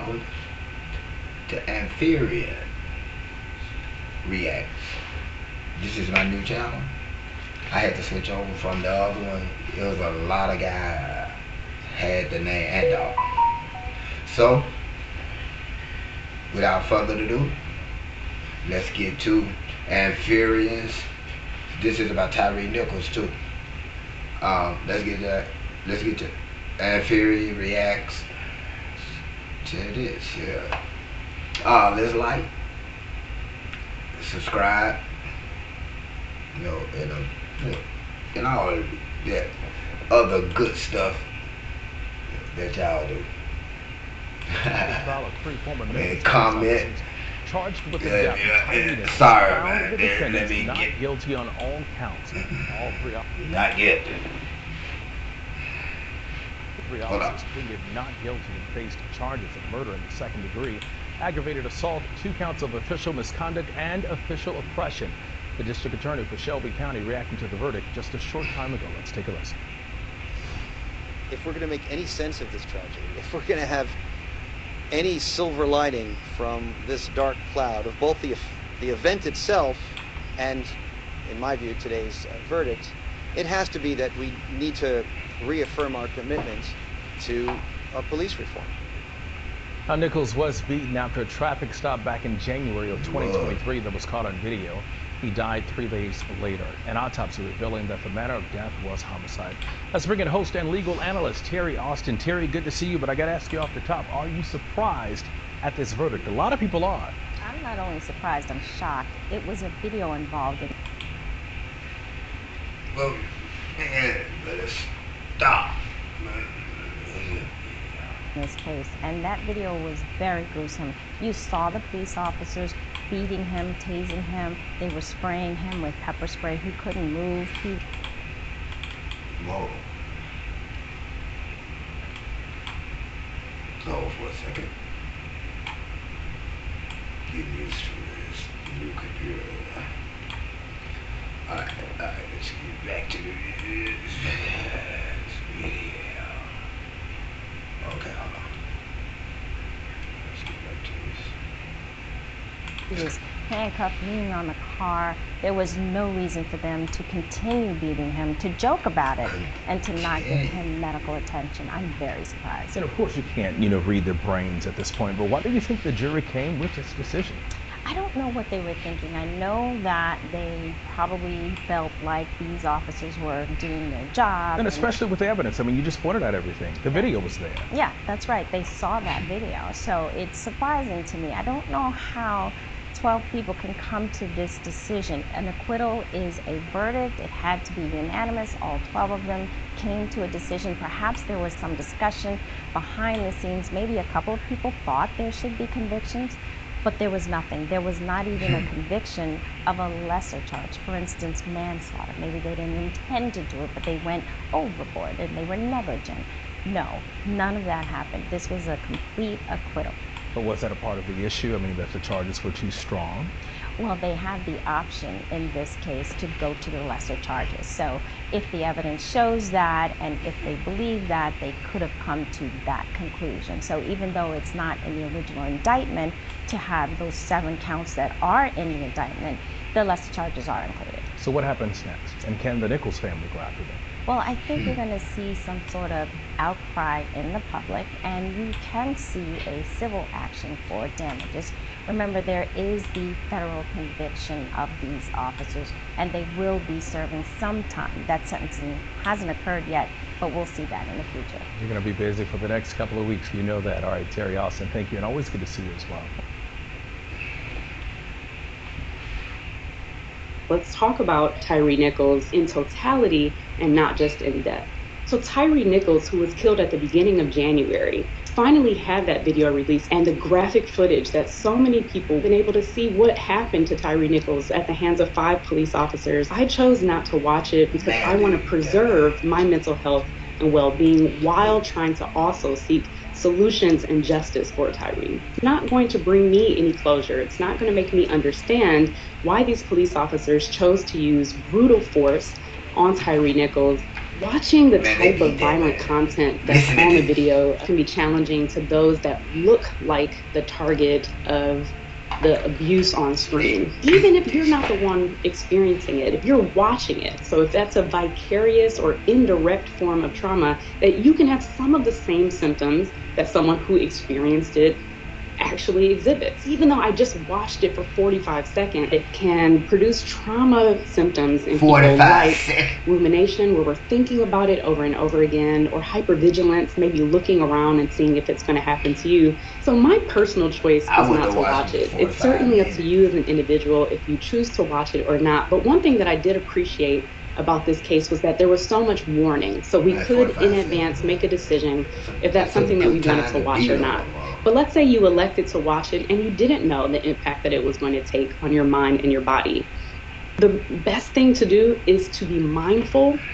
Welcome to Amphibian Reacts. This is my new channel. I had to switch over from the other one. It was a lot of guys had the name and dog. So, without further ado, let's get to Amphibians. This is about Tyree Nicoles too. Let's get to Amphibian Reacts to this. Yeah. Let's like, subscribe, and all that other good stuff that y'all do. And comment. Charged with the death. Sorry, the man. Let me not get guilty on all counts. All three. Not yet. Three officers pleaded not guilty and faced charges of murder in the second degree, aggravated assault, 2 counts of official misconduct, and official oppression. The district attorney for Shelby County reacting to the verdict just a short time ago. Let's take a listen. If we're going to make any sense of this tragedy, if we're going to have any silver lining from this dark cloud of both the event itself and, in my view, today's verdict, it has to be that we need to reaffirm our commitment to police reform. Now, Nicoles was beaten after a traffic stop back in January of 2023 that was caught on video. He died 3 days later. An autopsy revealing that the manner of death was homicide. Let's bring in host and legal analyst Tyree Austin. Tyree, good to see you, but I got to ask you off the top, are you surprised at this verdict? A lot of people are. I'm not only surprised, I'm shocked. It was a video involved in. Well, man, let's stop. In this case, and that video was very gruesome. You saw the police officers beating him, tasing him. They were spraying him with pepper spray. He couldn't move. Whoa. Hold for a second. Get used to this new computer. Alright, let's get back to this video. Okay, hold on. Let's get back to this. He was handcuffed, leaning on the car. There was no reason for them to continue beating him, to joke about it, and to not give him medical attention. I'm very surprised. And of course you can't, read their brains at this point, but why do you think the jury came with this decision? I don't know what they were thinking. I know that they probably felt like these officers were doing their job. And especially with the evidence. I mean, you just pointed out everything. The video was there. Yeah, that's right. They saw that video. So it's surprising to me. I don't know how 12 people can come to this decision. An acquittal is a verdict. It had to be unanimous. All 12 of them came to a decision. Perhaps there was some discussion behind the scenes. Maybe a couple of people thought there should be convictions, but there was nothing. There was not even a conviction of a lesser charge. For instance, manslaughter. Maybe they didn't intend to do it, but they went overboard and they were negligent. No, none of that happened. This was a complete acquittal. But was that a part of the issue? I mean, that the charges were too strong? Well, they had the option in this case to go to the lesser charges. So if the evidence shows that, and if they believe that, they could have come to that conclusion. So even though it's not in the original indictment, to have those 7 counts that are in the indictment, the lesser charges are included. So what happens next? And can the Nicoles family go after them? Well, I think you're going to see some sort of outcry in the public, and you can see a civil action for damages. Remember, there is the federal conviction of these officers, and they will be serving some time. That sentencing hasn't occurred yet, but we'll see that in the future. You're going to be busy for the next couple of weeks. You know that. All right, Tyree Austin, thank you, and always good to see you as well. Let's talk about Tyree Nicoles in totality and not just in depth. So Tyree Nicoles, who was killed at the beginning of January, finally had that video released and the graphic footage that so many people have been able to see what happened to Tyree Nicoles at the hands of 5 police officers. I chose not to watch it because I want to preserve my mental health and well-being while trying to also seek solutions and justice for Tyree. It's not going to bring me any closure. It's not going to make me understand why these police officers chose to use brutal force on Tyree Nicoles Watching the Man, they type beat of that violent man. content that's Listen to on the this. video can be challenging to those that look like the target of the abuse on screen, even if you're not the one experiencing it, if you're watching it. So if that's a vicarious or indirect form of trauma, that you can have some of the same symptoms that someone who experienced it actually exhibits. Even though I just watched it for 45 seconds, it can produce trauma symptoms in people 45 like seconds. rumination, where we're thinking about it over and over again, or hypervigilance, maybe looking around and seeing if it's going to happen to you. So my personal choice I was wouldn't not have to watched watch it it. for It's 45 certainly up to minutes. you as an individual if you choose to watch it or not. But one thing that I did appreciate about this case was that there was so much warning. So we Like could, in 45 advance, seconds. make a decision if that's That's a something that we good wanted time to to watch beat or on not. them all. But let's say you elected to watch it and you didn't know the impact that it was going to take on your mind and your body. The best thing to do is to be mindful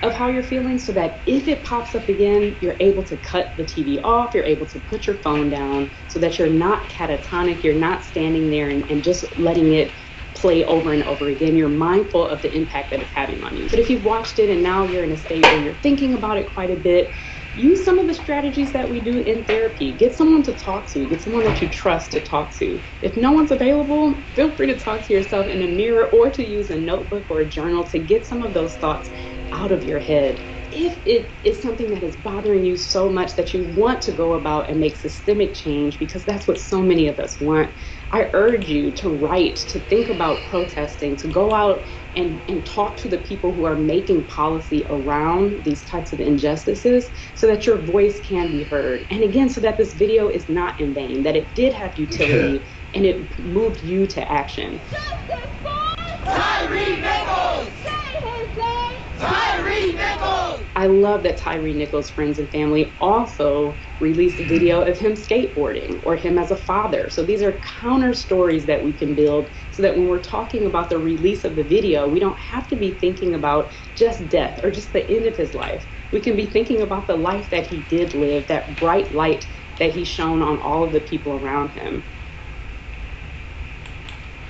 of how you're feeling so that if it pops up again, you're able to cut the TV off, you're able to put your phone down so that you're not catatonic, you're not standing there and just letting it play over and over again. You're mindful of the impact that it's having on you. But if you've watched it and now you're in a state where you're thinking about it quite a bit, use some of the strategies that we do in therapy. Get someone to talk to, get someone that you trust to talk to. If no one's available, feel free to talk to yourself in a mirror or to use a notebook or a journal to get some of those thoughts out of your head. If it is something that is bothering you so much that you want to go about and make systemic change, because that's what so many of us want, I urge you to write, to think about protesting, to go out and talk to the people who are making policy around these types of injustices so that your voice can be heard. And again, so that this video is not in vain, that it did have utility and it moved you to action. Justice for Tyree Nicoles! Say his name! Tyree Nicoles! I love that Tyree Nicoles' friends and family also released a video of him skateboarding or him as a father. So these are counter stories that we can build so that when we're talking about the release of the video, we don't have to be thinking about just death or just the end of his life. We can be thinking about the life that he did live, that bright light that he shone on all of the people around him.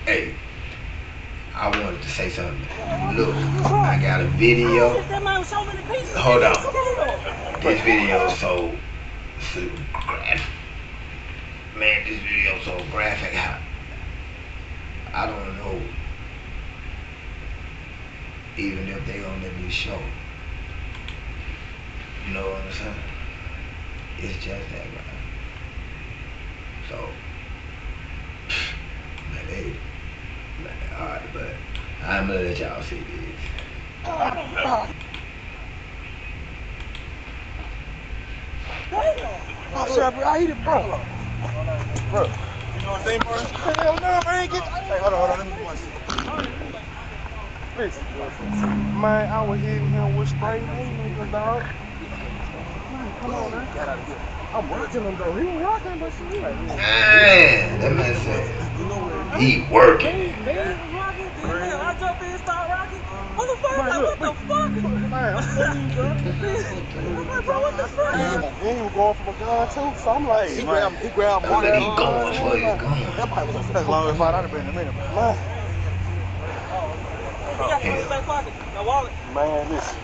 Hey, I wanted to say something. Look, I got a video. Hold on. This video is so graphic. Man, this video is so graphic. I don't know even if they gonna let me show. You know what I'm saying? It's just that graphic. So, man, they. Alright, but I'm gonna let y'all see this. Oh, sorry, bro. I eat it, bro. Bro, you know what I'm saying, bro? Hell no, man. Hey, hold on. Let me watch it. Listen, man, I was hitting him with spray niggas, dog. Man, come on, man. Get out of here. I'm working him, though. He was rocking, but shit. Man, that man said he working. I jump in, start rocking. What the fuck? Man, What the fuck? Man, I'm telling you, bro. I'm like, bro, what the fuck? And he was going for a gun, too, so I'm like, he grabbed I one. think he going for his gun. That might was as long as I'd have been in a minute, man. He got some in his back pocket. My wallet. Man, listen.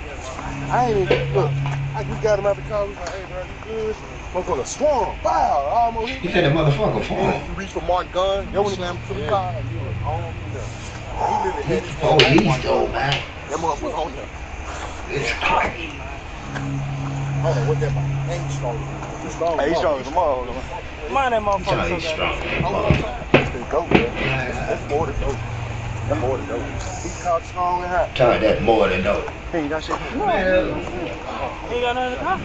I ain't even, look, we got him out the car, we was like, hey, bro, you good? Motherfucker swung, wow, almost hit He me. said the motherfucker phone. He reached for Mark's gun, then when he slammed to the car, he was on me. He literally had his hand on Police Mark's though, gun. man. That motherfucker on him. It's crazy. I don't know what that means. Ain't strong. He's strong. Hey, he's strong as a motherfucker, man. Mind that You tell motherfucker. me he's strong. That's the dope, man. That's more than dope. That's more than dope. He caught strong and hot. Tell me that more than dope. He ain't got shit. He ain't got nothing in the car.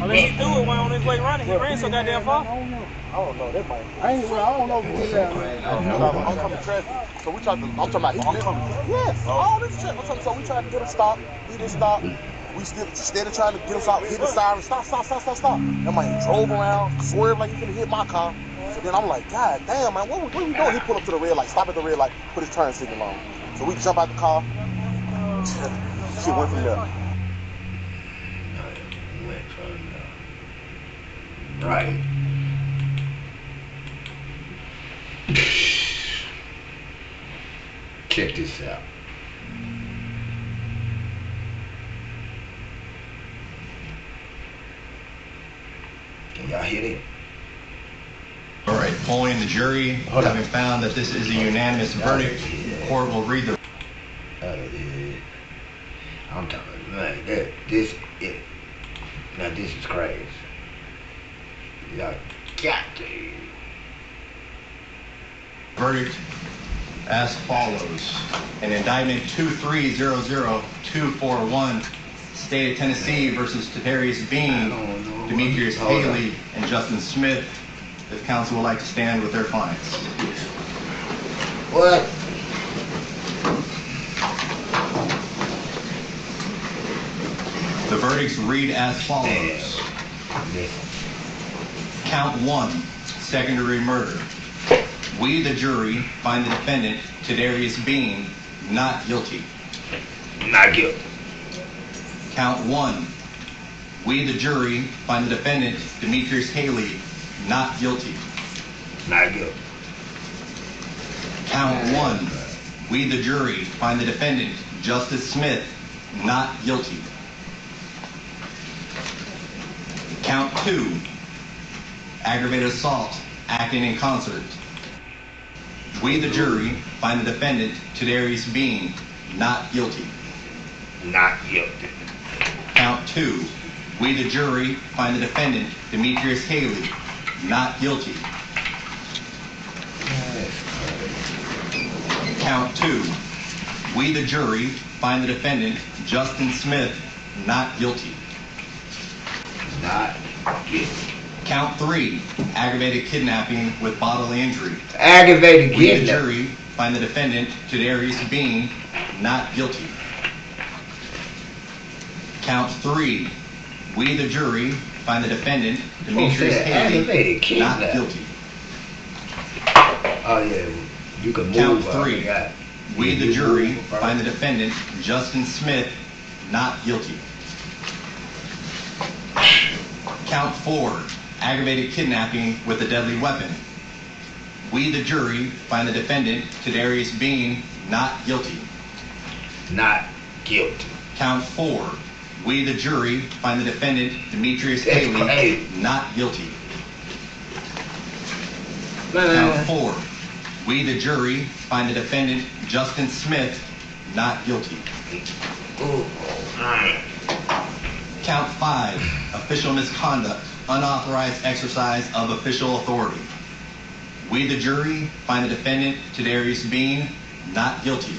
Unless he threw it when on his way running. He ran so goddamn far. I don't know. That might. I don't know if he did that. I'm talking traffic. So we tried to. I'm talking about. Yes. All this shit. I'm talking. So we tried to get him stopped. He didn't stop. We still instead of trying to get him stopped, hit the siren. Stop. That man he drove around, swerved like he could hit my car. So then I'm like, God damn, man, what we doing? He pulled up to the red light, stop at the red light, put his turn signal on. So we jump out the car. Shit went from there. Right. Check this out. Y'all hear it? All right, polling the jury, having found that this is a unanimous verdict, the court will read the... I'm talking, man, this is crazy. Y'all got to. Verdict as follows. In indictment 2300241, State of Tennessee versus Tyree Bean, Demetrius Haley, and Justin Smith. If counsel would like to stand with their clients. What? The verdicts read as follows. Count 1, second-degree murder. We, the jury, find the defendant, Tyree Bean, not guilty. Not guilty. Count 1. We, the jury, find the defendant, Demetrius Haley, not guilty. Not guilty. Count 1. We, the jury, find the defendant, Justice Smith, not guilty. Count 2. Aggravated assault, acting in concert. We, the jury, find the defendant, Tyree Bean, not guilty. Not guilty. Count 2. We, the jury, find the defendant, Demetrius Haley, not guilty. Count 2. We, the jury, find the defendant, Justin Smith, not guilty. Not guilty. Count 3. Aggravated kidnapping with bodily injury. Aggravated We, the kidnapping. jury, find the defendant, Tyree Bean, not guilty. Count 3. We, the jury, find the defendant, Demetrius Haley, not guilty. Oh yeah, you can move. Count 3. We, the jury, find the defendant, Justin Smith, not guilty. Count 4. Aggravated kidnapping with a deadly weapon. We, the jury, find the defendant, Tyree Bean, not guilty. Not guilty. Count 4. We, the jury, find the defendant, Demetrius Haley, not guilty. Count 4. We, the jury, find the defendant, Justin Smith, not guilty. Count 5. Official misconduct, unauthorized exercise of official authority. We, the jury, find the defendant, Tyree Bean, not guilty.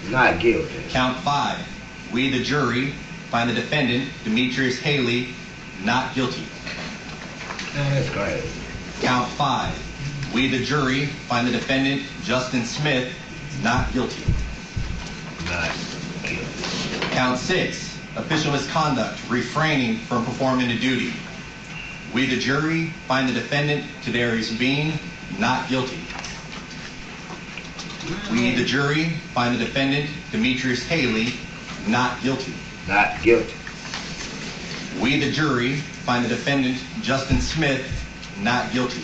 Not guilty. Count 5. We, the jury, find the defendant, Demetrius Haley, not guilty. That's great. Count 5. We, the jury, find the defendant, Justin Smith, not guilty. Not guilty. Count 6. Official misconduct, refraining from performing a duty. We, the jury, find the defendant, Tyree Bean, not guilty. We, the jury, find the defendant, Demetrius Haley, not guilty. Not guilty. We, the jury, find the defendant, Justin Smith, not guilty.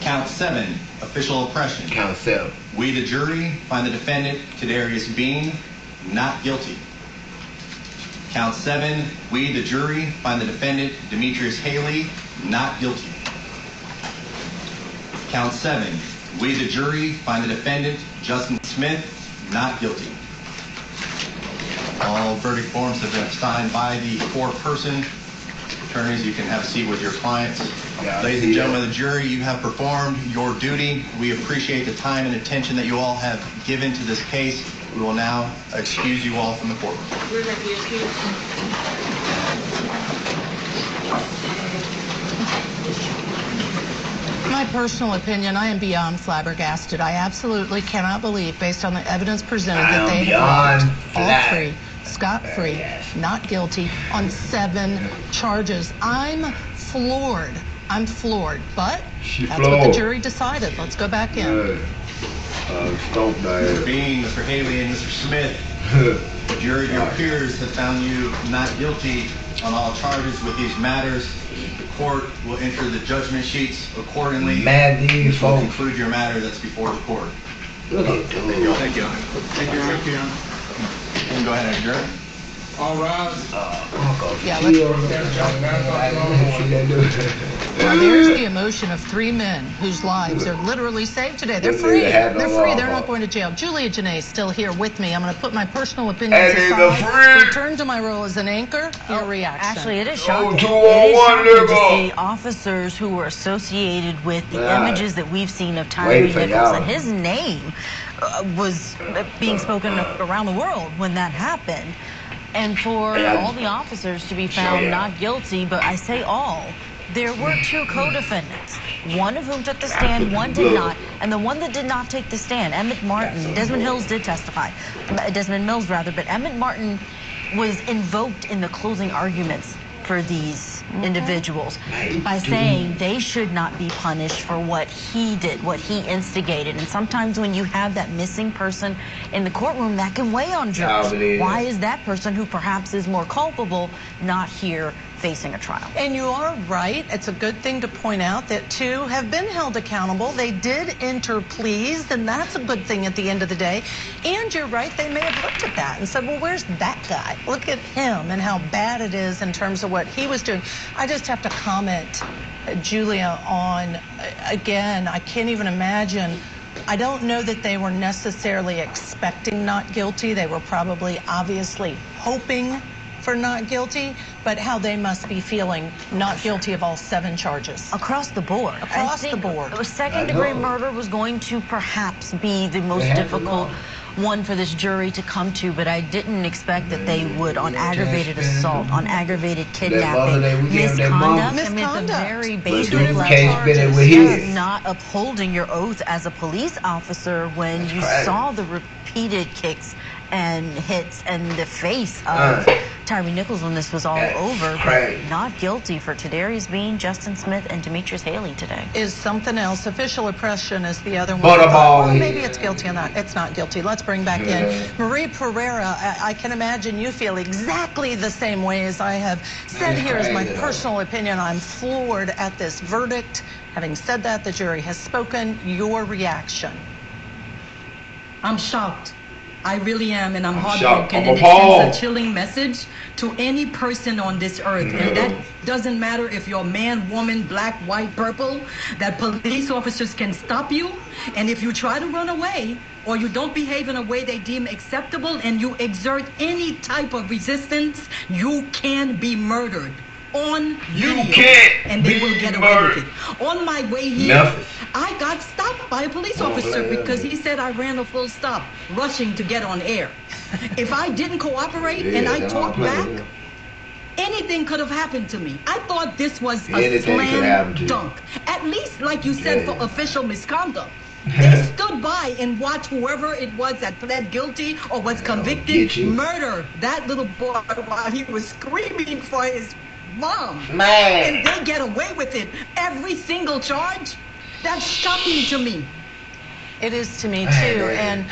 Count 7, official oppression. Count 7. We, the jury, find the defendant, Tyree Bean, not guilty. Count 7, we, the jury, find the defendant, Demetrius Haley, not guilty. Count 7, we, the jury, find the defendant, Justin Smith, not guilty. All verdict forms have been signed by the four-person. Attorneys, you can have a seat with your clients. Ladies and gentlemen of the jury, you have performed your duty. We appreciate the time and attention that you all have given to this case. We will now excuse you all from the courtroom. We're going to be excused. My personal opinion, I am beyond flabbergasted. I absolutely cannot believe, based on the evidence presented, that they have walked all three scot-free, not guilty, on 7 charges. I'm floored. I'm floored. But that's what the jury decided. Let's go back in. Mr. Bean, Mr. Haley, and Mr. Smith, the jury, your peers have found you not guilty on all charges with these matters. The court will enter the judgment sheets accordingly. This will conclude your matter that's before the court. Look at Thank you. Thank you. Thank you. You can go ahead and adjourn. All rise. Uncle Yeah, Phil. Now, there's the emotion of 3 men whose lives are literally saved today. They're free. They're free. They're not going to jail. Julia Janae is still here with me. I'm going to put my personal opinions aside. Return to my role as an anchor. Your reaction. Actually, it is shocking. It It is is shocking to shocking see officers who were associated with the images that we've seen of Wait Tyree for Nicoles, y'all. and his name was being spoken around the world when that happened. And for all the officers to be found not guilty, but I say all, there were 2 co-defendants, one of whom took the stand, one did not, and the one that did not take the stand, Emmett Martin, Desmond Mills did testify, Desmond Mills rather, but Emmett Martin was invoked in the closing arguments for these individuals by saying they should not be punished for what he did, what he instigated. And sometimes when you have that missing person in the courtroom, that can weigh on jurors. Why is that person who perhaps is more culpable not here facing a trial? And you are right. It's a good thing to point out that 2 have been held accountable. They did enter pleas, and that's a good thing at the end of the day. And you're right, they may have looked at that and said, well, where's that guy? Look at him and how bad it is in terms of what he was doing. I just have to comment, Julia, on, again, I can't even imagine. I don't know that they were necessarily expecting not guilty. They were probably obviously hoping for not guilty, but how they must be feeling not guilty of all 7 charges. Across the board. Across the board. Second-degree murder was going to perhaps be the most difficult one for this jury to come to, but I didn't expect that they would on aggravated assault, on aggravated kidnapping, misconduct. I mean, the very basic level, not upholding your oath as a police officer when you saw the repeated kicks and hits in the face of Tyree Nicoles when this was all over, but not guilty for Tadarius Bean, Justin Smith, and Demetrius Haley today. Is something else. Official oppression is the other one. Well, maybe it's guilty on that. It's not guilty. Let's bring back in Marie Pereira. I can imagine you feel exactly the same way as I have said here as my personal opinion. I'm floored at this verdict. Having said that, the jury has spoken. Your reaction? I'm shocked. I really am, and I'm heartbroken, and it sends a chilling message to any person on this earth. And that doesn't matter if you're a man, woman, black, white, purple, that police officers can stop you. And if you try to run away, or you don't behave in a way they deem acceptable, and you exert any type of resistance, you can be murdered on video, and they will get away with it. On my way here, I got stopped by a police officer because he said I ran a full stop, rushing to get on air. If I didn't cooperate and I talked back, anything could have happened to me. I thought this was a slam dunk. At least, like you said, for official misconduct. They stood by and watched whoever it was that pled guilty or was convicted murder that little boy while he was screaming for his mom. And they get away with it. Every single charge. That's shocking to me. It is to me too. And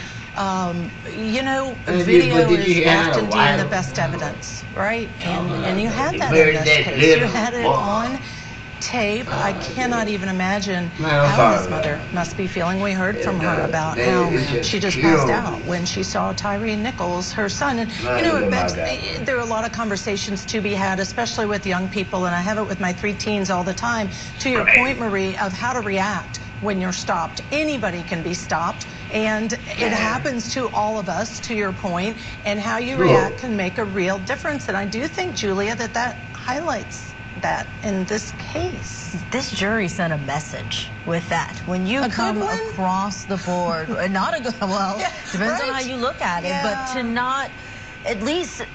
you know, video is often deemed the best evidence, right? And you had that in this case. You had it on tape. I cannot even imagine how his mother must be feeling. We heard from her about how she just passed out when she saw Tyree Nicoles, her son. And you know, there are a lot of conversations to be had, especially with young people, and I have it with my 3 teens all the time. To your point, Marie, of how to react when you're stopped. Anybody can be stopped, and it happens to all of us, to your point, and how you react can make a real difference. And I do think, Julia, that highlights that in this case. This jury sent a message with that. When you come across the board, not a good, well, depends on how you look at it, but to not at least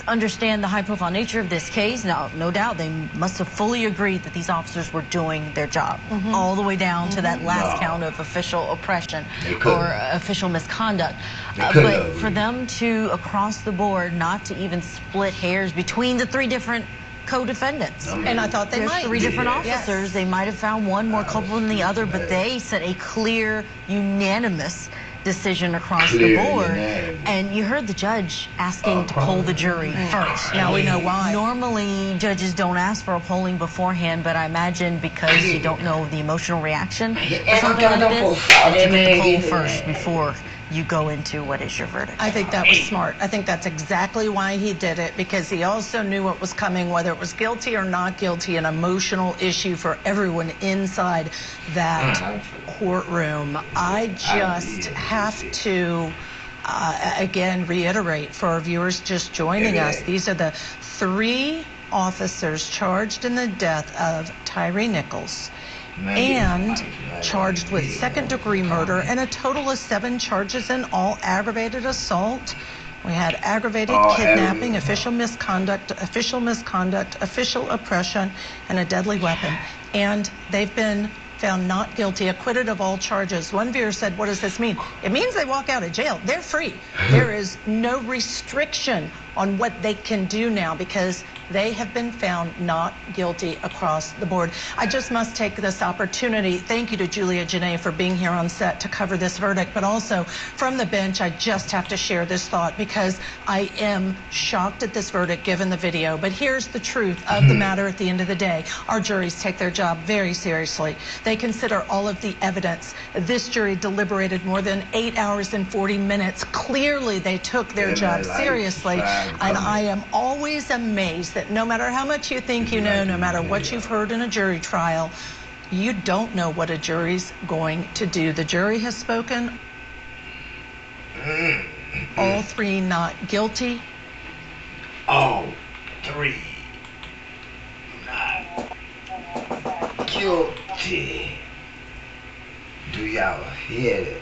understand the high-profile nature of this case. Now, no doubt they must have fully agreed that these officers were doing their job, all the way down to that last count of official oppression or official misconduct. But for them to, across the board, not to even split hairs between the 3 different co-defendants. And I thought they might. 3 different officers. They might have found one more culpable than the other, but they set a clear, unanimous decision across the board. And you heard the judge asking to poll the jury first. Now we know why. Normally, judges don't ask for a polling beforehand, but I imagine because you don't know the emotional reaction or something like this, that you get the poll first before you go into what is your verdict. I think that was smart. I think that's exactly why he did it, because he also knew what was coming, whether it was guilty or not guilty, an emotional issue for everyone inside that courtroom. I just have to, again, reiterate for our viewers just joining us, these are the 3 officers charged in the death of Tyree Nicoles and charged with second-degree murder, and a total of 7 charges in all: aggravated assault. We had aggravated kidnapping, official misconduct, official oppression, and a deadly weapon. And they've been found not guilty, acquitted of all charges. One viewer said, what does this mean? It means they walk out of jail. They're free. There is no restriction on what they can do now because they have been found not guilty across the board. I just must take this opportunity. Thank you to Julia Janae for being here on set to cover this verdict, but also from the bench, I just have to share this thought because I am shocked at this verdict given the video. But here's the truth of the matter at the end of the day. Our juries take their job very seriously. They consider all of the evidence. This jury deliberated more than 8 hours and 40 minutes. Clearly, they took their job seriously. And I am always amazed that no matter how much you think you know, no matter what you've heard in a jury trial, you don't know what a jury's going to do. The jury has spoken. All 3 not guilty. All 3 not guilty. Do y'all hear it?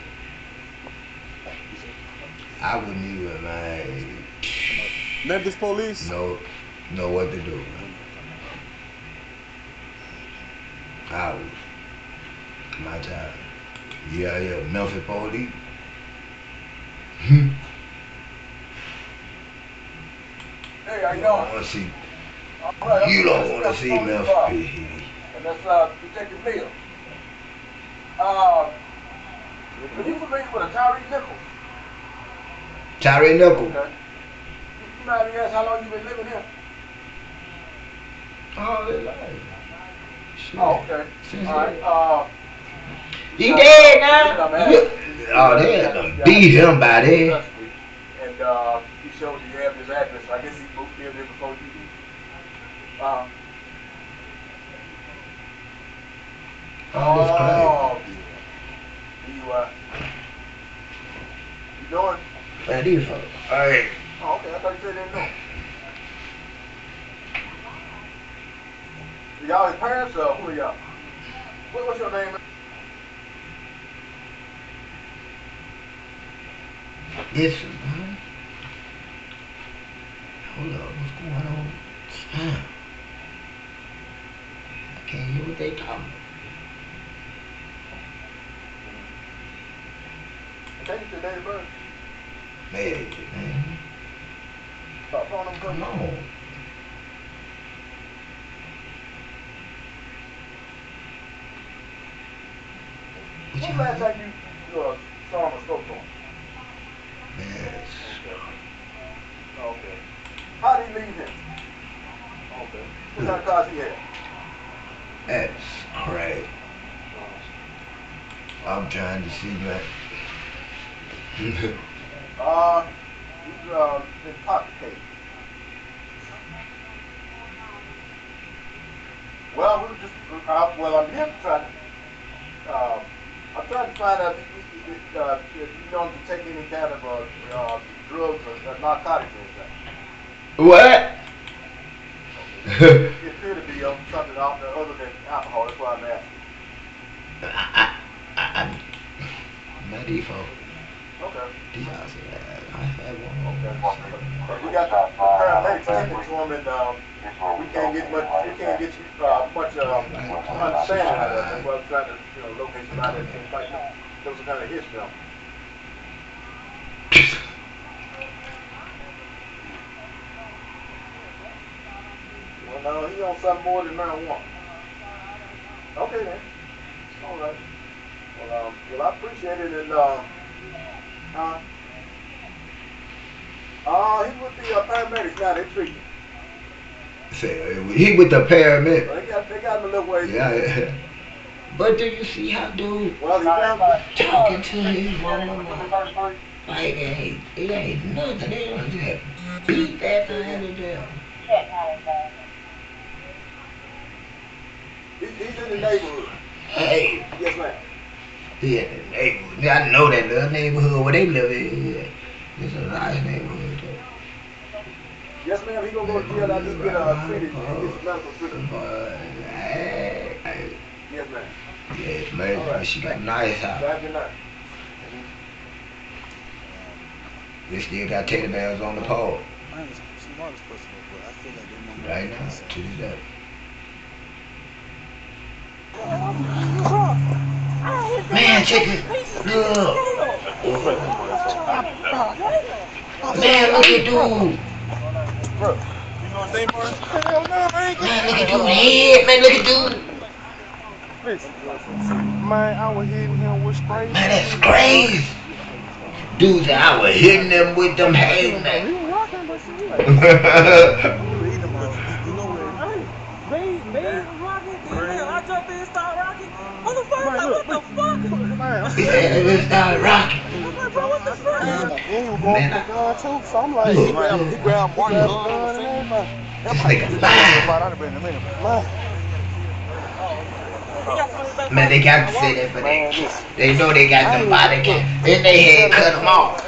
I wouldn't even, man. Memphis police? Know what to do. I was my time. Yeah, Memphis police. Hey, how you doing? Want to see? You don't want to see Memphis police. And that's Detective Neal. Are you familiar with a Tyree Nicoles? Tyree Nicoles. Okay. You mind me asking how long you been living here? All his life. Shit. Oh, okay. All right. He dead now? Oh, they had to beat him by there. And he showed you have his address. I guess he moved here before you did. Oh, that's crazy. You doing? Man, these folks. Alright. Oh, okay. I thought you said they didn't know. Y'all his parents or who are y'all? What's your name? Listen, man. Hold up, what's going on? Damn. I can't hear what they talking. Take you to the date of birth. Man. Stop phone number. Come on. When last time you saw him or spoke to him? Yes. Okay. How did he leave him? Okay. What kind of cars he had? That's crazy. I'm trying to see that. He's in pocket case. Well, we were just, I'm trying to find out if you don't take any kind of drugs or narcotics or anything. What? It appeared to be something other than alcohol. That's why I'm asking. My default. Okay. I had one. Okay. We got the paramedics taking to him, and we can't get much understanding out of it. That's why I'm trying to locate somebody that can fight them. There was some kind of history on. Well, no, he on something more than marijuana. Okay then. All right. Well, I appreciate it, and he's with the paramedics now. They treat him. Say he with the paramedics. Well, they got him a little ways. Yeah. But do you see how dude talking to his mama? Like it ain't nothing. They gonna just beat that thing to death. He's in the neighborhood. Hey. Yes, ma'am. He in the neighborhood. I know that little neighborhood where they live in. It's a nice neighborhood though. Yes, ma'am. He gonna go to jail. I just get treated. He gets medical treatment. Hey. Yes, ma'am. Yes, man. Right. She got a nice house. They still got teddy bears on the pole. Right now, to this day. Man, check it. Look. Man, look at dude. Bro, you know what they are? Hell no, I ain't man, look at dude's head. Man, look at dude. Listen, man, I was hitting him with sprays. Man, that's crazy. Dude, I was hitting them with them hay, man. I jumped in and started rocking. Motherfucker, what the fuck? It started rocking. Bro, what the fuck? And he was going for the gun too, so I'm like, he grabbed Mark's gun and everything. This nigga man, they got to say that for that. They know they got them body cam. Then they had cut them off.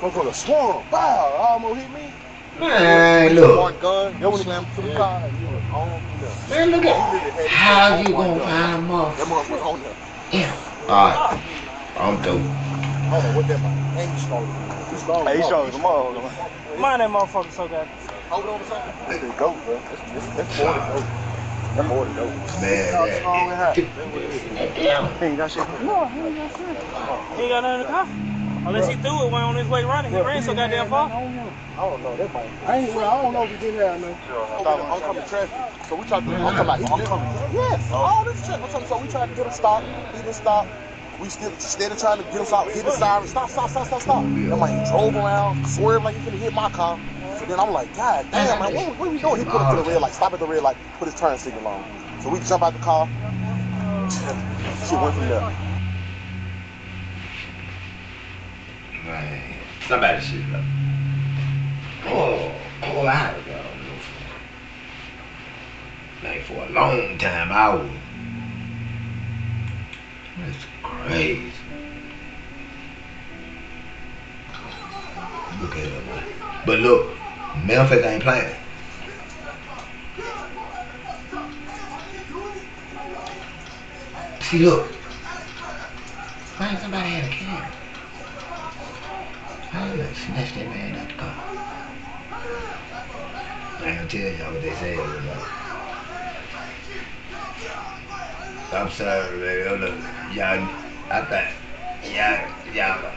Motherfucker swung. Wow, almost hit me. Man, look. Man, look at how you gonna find a motherfucker. Yeah. Alright. I'm through. I don't know what that might. Ain't strong. He's strong. Hey, he's strong as a motherfucker. Mind that motherfucker so good. Hold on to something. That's the goat, bro. That's more than goat. That's more than goat. Man, he ain't got shit. No, he ain't got shit. He ain't got nothing in the car. Unless he threw it when on his way running. He ran so goddamn far. I don't know. That might. I don't know if he did that or not. I'm coming traffic. So we tried to. I'm talking about he coming. Yes. All this shit. I'm talking. So we tried to get him stopped. He didn't stop. We still instead of trying to get him stopped, hit the siren. Stop. That man, he drove around, swerved like he finna hit my car. So then I'm like, God damn, man, what are we doing? He put it to the red light. Stop at the red light. Put his turn signal on. So we jump out the car. Shit went from there. Man, somebody should have. Oh, I don't know. Man, for a long time, I was. That's crazy. Look at him, man. But look, Memphis ain't playing. See, look. Man, somebody had a camera. I done snatched that man out the car. I ain't gonna tell y'all what they say about. I'm sorry, man. Look, y'all, I thought, y'all,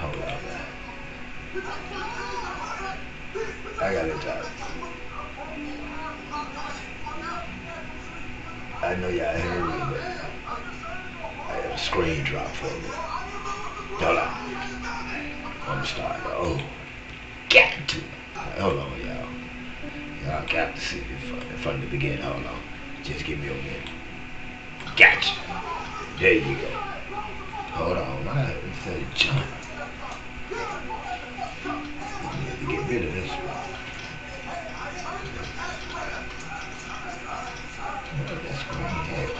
hold on, man. I gotta talk. I know y'all heard me, but I had a screen drop for me. Hold on. I'm starting to, got to. Hold on, y'all. Y'all got to see it from the beginning. Hold on. Just give me a minute. Gotcha. There you go. Hold on. I said jump. I need to get rid of this spot. Where that screen at?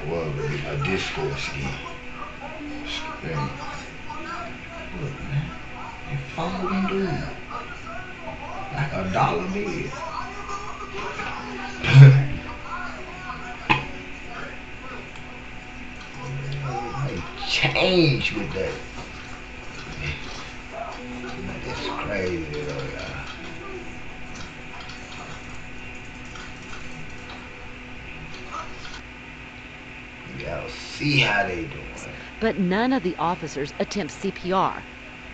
Well, it'll be my Discord scheme. Look, man. They folding dude. Like a dollar bill. They change with that. That's crazy though, y'all. Y'all see how they doing. But none of the officers attempt CPR.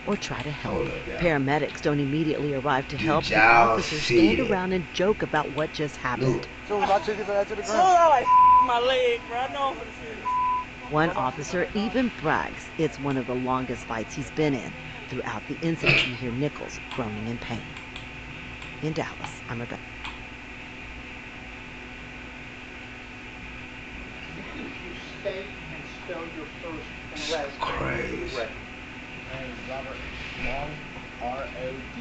or try to help. Hold up, y'all. Paramedics don't immediately arrive to help, and y'all officers see stand it? around and joke about what just happened. Look. So I took his ass to the ground. I like my leg, bro. I know I'm gonna see this. One officer even brags it's one of the longest fights he's been in. Throughout the incident, you hear Nicoles groaning in pain. In Dallas, I'm Rebecca. State and spell your first and last Crazy. name. My name is Robert Long, RODERT LONG.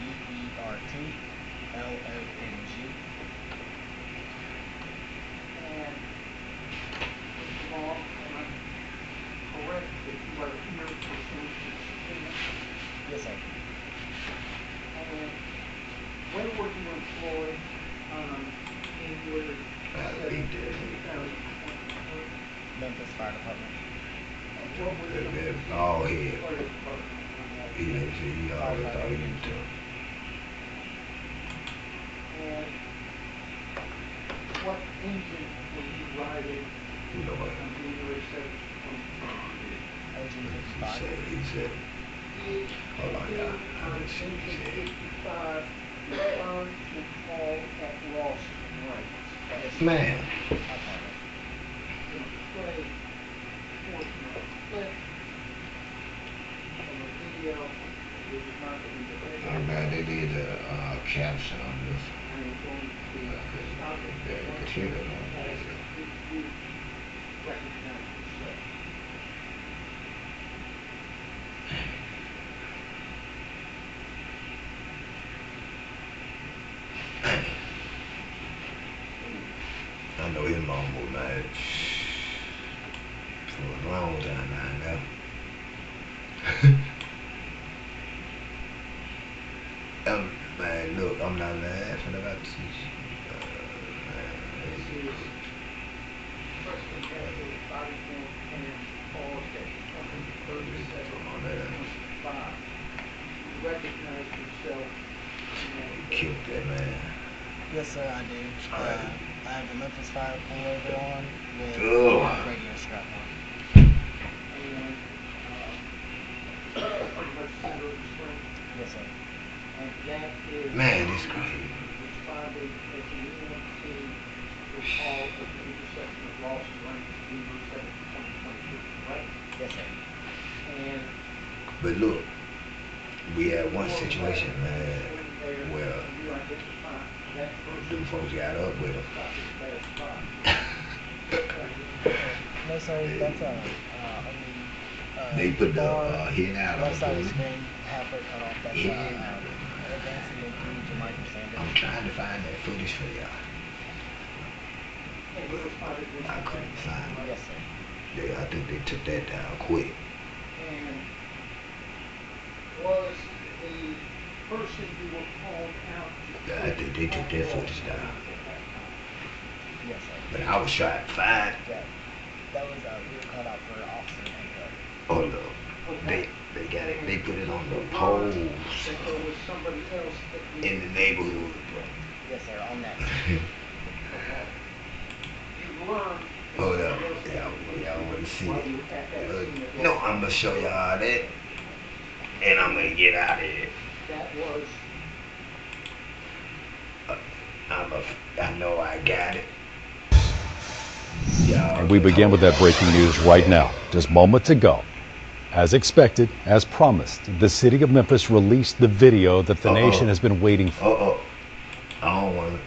And Mr. Long, am I correct that you are here pursuant to subpoena? Yes, sir. And when were you employed in your Memphis Fire Department. What was the All here. fire department? He always thought he was tough. And what engine were you riding You know what? on January 7th, 2023? He said. Hold on, y'all. I didn't see what he said. 55, return to call at Ross Range. Man. Play portion of a clip from a video which is not going to be I'm glad they did the caption on this. I am going to stop it. They could hear it on As this. if you recognize yourself. I know his mom was mad for a long time now. Man, look, I'm not laughing about this. This is Preston Castle, body cam and paused at 20:37:25. You recognize yourself. He killed that man. Yes, sir, I do. I have the Memphis Fire pullover on with radio strap on. Yes, sir. And that is Man, it's crazy. responding as an EMT to call at the intersection of Ross and Range, January 7th, 2023, right? Yes, sir. And But look, we had one situation, man, where you identify that person. them folks got up with him. No, sir, that's They put the hit out left on side of the the screen, halfway cut off. That's advancing into Jamaica Sanders. I'm trying to find that footage for y'all. I couldn't find it. Yes, sir. I think they took that down quick. And was the person you were called out to I think they took that footage down. Yes, sir. But I was trying to find it. Yeah. That was, we were called out for officer input. Oh no. They got it. They put it on the poles that there was somebody else that you in the neighborhood. Yes, sir, on that. learned Hold up. Y'all want to see it? No, I'm going to show y'all that. And I'm going to get out of here. that was I know I got it. And we begin with that breaking news right now. Just moments ago, as expected, as promised, the city of Memphis released the video that the nation has been waiting for. I don't want to.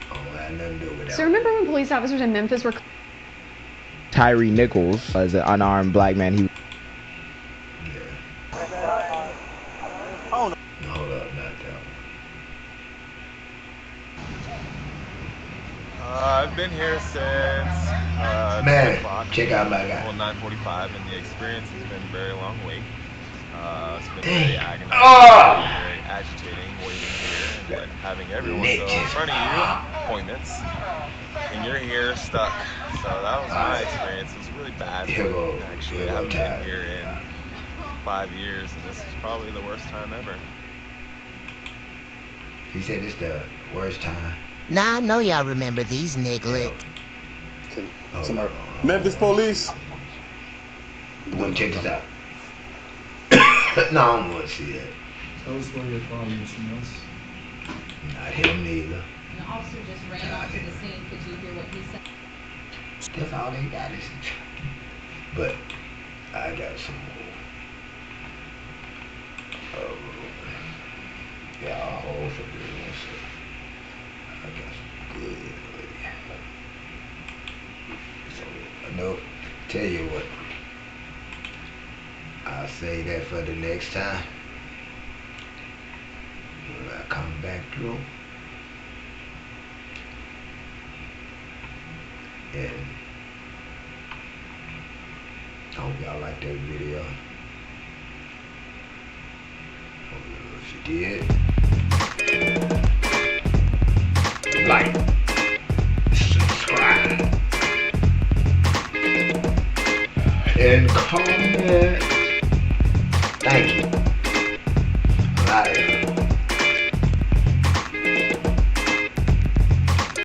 I don't have nothing to do with that. So remember when police officers in Memphis were... Tyree Nicoles was an unarmed black man. He Hold up, not that one. I've been here since Man, 2 o'clock. check out my guy. Well, 9:45, and the experience has been a very long wait. It's been very agonizing, very agitating waiting here, and then having everyone go in front of you, appointments, and you're here stuck. So that was my experience. It was really bad. Actually, I haven't been here in 5 years, and this is probably the worst time ever. He said it's the worst time. Now I know y'all remember these, Nicoles. Memphis police. We're gonna check this out. No, I don't want to see that. Tell us where your father is, else. Not him neither. The officer just ran onto the scene. Could you hear what he said? That's all they got is the truck. But I got some more. Yeah, I'll hold for good one, sir. I got some good. So, no, tell you what. I'll say that for the next time. When I come back through. And I hope y'all like that video. If you did,